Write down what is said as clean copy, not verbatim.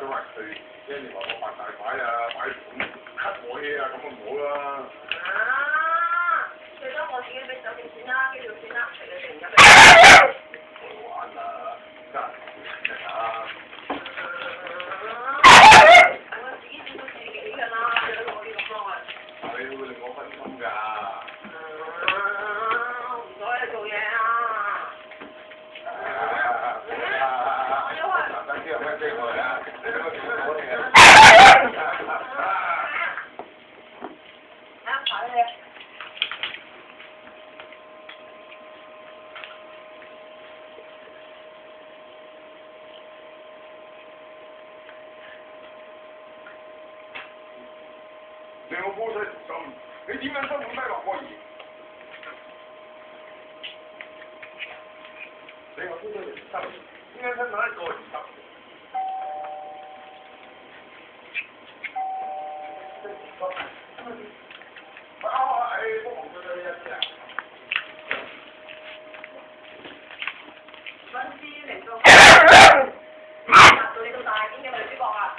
咗話佢，即係你話我發大牌啊，擺款 cut 我嘢啊，咁啊唔好啦。啊！最多我自己俾酒店錢啦，機票錢啦，隨你定咁。唔好玩啦，得閒啊！我自己照顧自己㗎啦，有得我呢咁耐。你會令我分心㗎。唔該你做嘢啊！等啲人咩飛過嚟啊？你都見到我哋啊！啊，跑去。你個波仔唔心，你點樣生咁低落波兒？你個波仔唔心，點解生到一個唔心？幫忙佢哋一啲啊！分屍嚟到，到你咁大，點解咪主角啊？